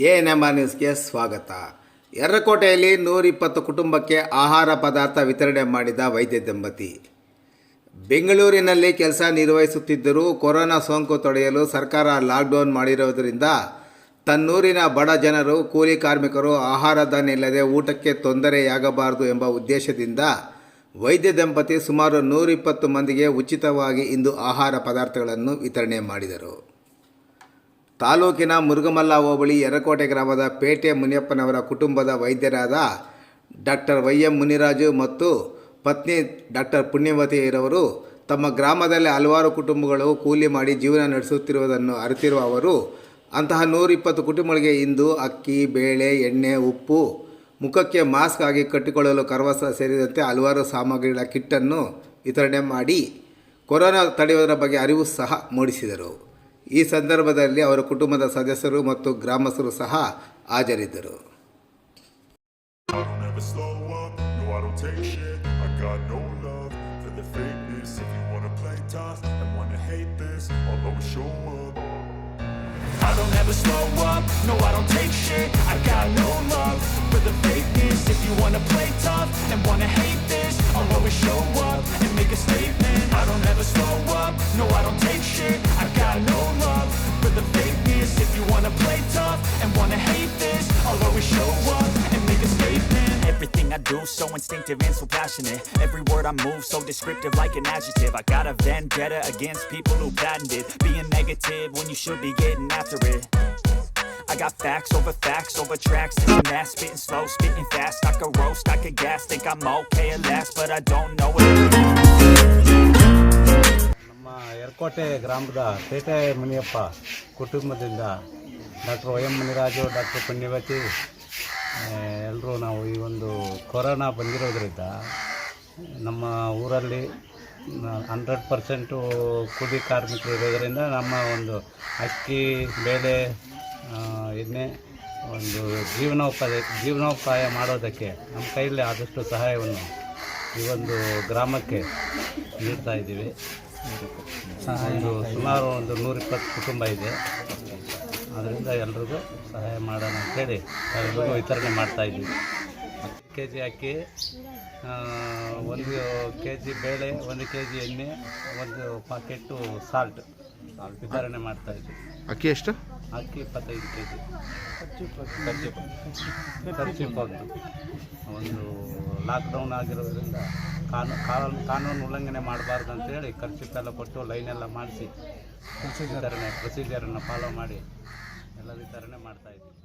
ANM ನ್ಯೂಸ್ಗೆ ಸ್ವಾಗತ. ಯರ್ರಕೋಟೆಯಲ್ಲಿ 120 ಕುಟುಂಬಕ್ಕೆ ಆಹಾರ ಪದಾರ್ಥ ವಿತರಣೆ ಮಾಡಿದ ವೈದ್ಯ ದಂಪತಿ. ಬೆಂಗಳೂರಿನಲ್ಲಿ ಕೆಲಸ ನಿರ್ವಹಿಸುತ್ತಿದ್ದರೂ ಕೊರೋನಾ ಸೋಂಕು ತಡೆಯಲು ಸರ್ಕಾರ ಲಾಕ್ಡೌನ್ ಮಾಡಿರುವುದರಿಂದ ತನ್ನೂರಿನ ಬಡ ಜನರು, ಕೂಲಿ ಕಾರ್ಮಿಕರು ಆಹಾರ ಧಾನ್ಯ ಇಲ್ಲದೆ ಊಟಕ್ಕೆ ತೊಂದರೆಯಾಗಬಾರದು ಎಂಬ ಉದ್ದೇಶದಿಂದ ವೈದ್ಯ ದಂಪತಿ ಸುಮಾರು 120 ಮಂದಿಗೆ ಉಚಿತವಾಗಿ ಇಂದು ಆಹಾರ ಪದಾರ್ಥಗಳನ್ನು ವಿತರಣೆ ಮಾಡಿದರು. ತಾಲೂಕಿನ ಮುರುಗಮಲ್ಲ ಹೋಬಳಿ ಯರ್ರಕೋಟೆ ಗ್ರಾಮದ ಪೇಟೆ ಮುನಿಯಪ್ಪನವರ ಕುಟುಂಬದ ವೈದ್ಯರಾದ ಡಾಕ್ಟರ್ ವೈ.ಎಂ. ಮುನಿರಾಜು ಮತ್ತು ಪತ್ನಿ ಡಾಕ್ಟರ್ ಪುಣ್ಯವತಿಯರವರು ತಮ್ಮ ಗ್ರಾಮದಲ್ಲಿ ಹಲವಾರು ಕುಟುಂಬಗಳು ಕೂಲಿ ಮಾಡಿ ಜೀವನ ನಡೆಸುತ್ತಿರುವುದನ್ನು ಅರಿತಿರುವ ಅವರು ಅಂತಹ 120 ಕುಟುಂಬಗಳಿಗೆ ಇಂದು ಅಕ್ಕಿ, ಬೇಳೆ, ಎಣ್ಣೆ, ಉಪ್ಪು, ಮುಖಕ್ಕೆ ಮಾಸ್ಕ್ ಆಗಿ ಕಟ್ಟಿಕೊಳ್ಳಲು ಕರವಸ್ತ್ರ ಸೇರಿದಂತೆ ಹಲವಾರು ಸಾಮಗ್ರಿಗಳ ಕಿಟ್ಟನ್ನು ವಿತರಣೆ ಮಾಡಿ ಕೊರೋನಾ ತಡೆಯುವುದರ ಬಗ್ಗೆ ಅರಿವು ಸಹ ಮೂಡಿಸಿದರು. ಈ ಸಂದರ್ಭದಲ್ಲಿ ಅವರ ಕುಟುಂಬದ ಸದಸ್ಯರು ಮತ್ತು ಗ್ರಾಮಸ್ಥರು ಸಹ ಹಾಜರಿದ್ದರು. I don't ever slow up, no I don't take shit. I got no love for the fakeness. If you wanna play tough and wanna hate this, I'll always show up and make a statement. I don't ever slow up, no I don't take shit. I got no love for the fakeness. If you wanna play tough and wanna hate this, I'll always show up and make a statement. Everything I do so instinctive and so passionate. Every word I move so descriptive like an adjective. I got a vendetta against people who patented being negative when you should be getting after it. I got facts over tracks. This and that, spitting slow, spitting fast. I could roast, I could gas, think I'm okay at last, but I don't know it. ನಮ್ಮ ಯರ್ರಕೋಟೆ ಗ್ರಾಮದ ಪೇಟೆ ಮುನಿಯಪ್ಪ ಕುಟುಂಬದಿಂದ doctor ವೈ.ಎಂ. Muniraju, doctor ಪುಣ್ಯವತಿ ಎಲ್ಲರೂ ನಾವು ಈ ಒಂದು corona ಬಂದಿರೋದ್ರಿಂದ ನಮ್ಮ ಊರಲ್ಲಿ 100% ಕೂಲಿ ಕಾರ್ಮಿಕರು ಇರೋದರಿಂದ ನಮ್ಮ ಒಂದು ಅಕ್ಕಿ, ಬೇಳೆ, ಎಣ್ಣೆ ಒಂದು ಜೀವನೋಪಾಯ ಮಾಡೋದಕ್ಕೆ ನಮ್ಮ ಕೈಯಲ್ಲಿ ಆದಷ್ಟು ಸಹಾಯವನ್ನು ಈ ಒಂದು ಗ್ರಾಮಕ್ಕೆ ನೀಡ್ತಾ ಇದ್ದೀವಿ. ಸುಮಾರು 120 ಕುಟುಂಬ ಇದೆ. ಅದರಿಂದ ಎಲ್ರಿಗೂ ಸಹಾಯ ಮಾಡೋಣ ಅಂತೇಳಿ ಎಲ್ರಿಗೂ ವಿತರಣೆ ಮಾಡ್ತಾಯಿದ್ದೀವಿ. 10 kg ಅಕ್ಕಿ, 1 kg ಬೇಳೆ, 1 kg ಎಣ್ಣೆ, 1 ಪಾಕೆಟ್ಟು ಸಾಲ್ಟ್ ವಿತರಣೆ ಮಾಡ್ತಾಯಿದ್ದೀವಿ. ಅಕ್ಕಿ ಎಷ್ಟು? ಅಕ್ಕಿ 25 kg. ಖರ್ಚು ಒಂದು ಲಾಕ್ಡೌನ್ ಆಗಿರೋದ್ರಿಂದ ಕಾನೂನು ಉಲ್ಲಂಘನೆ ಮಾಡಬಾರ್ದು ಅಂತೇಳಿ ಖರ್ಚುಪ್ಪೆಲ್ಲ ಕೊಟ್ಟು ಲೈನೆಲ್ಲ ಮಾಡಿಸಿ ಪ್ರೊಸೀಜರನ್ನು ಫಾಲೋ ಮಾಡಿ ಎಲ್ಲ ವಿತರಣೆ ಮಾಡ್ತಾಯಿದ್ದೀವಿ.